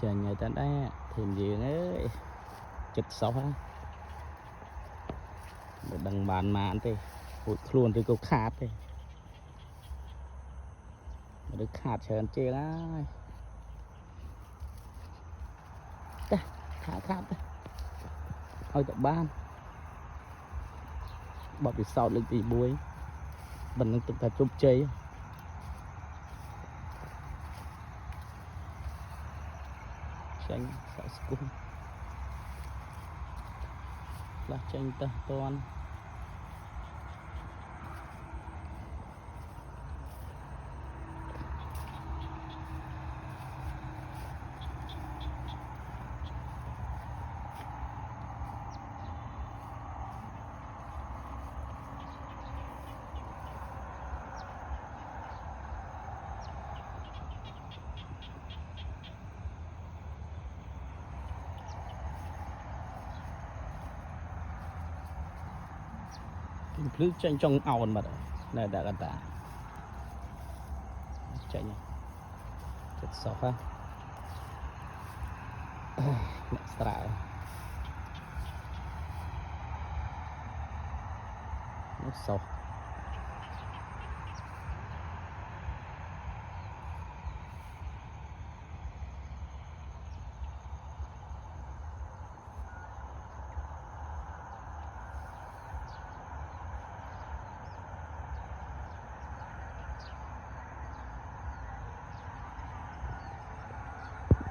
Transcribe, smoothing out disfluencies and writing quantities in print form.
chờ ngày ta đã thêm gì nữa chật sọc á đằng bàn màn thì hụt luôn thì có khát thì được khát chờ chơi á khát khát ôi tập ban bỏ bị sau lên bị buôi mình tự thật chụp chơi tranh sợ school là tranh ta toàn cứ tranh trong ảo mà này đã gần tả tranh chật sọc ha extra nó sọc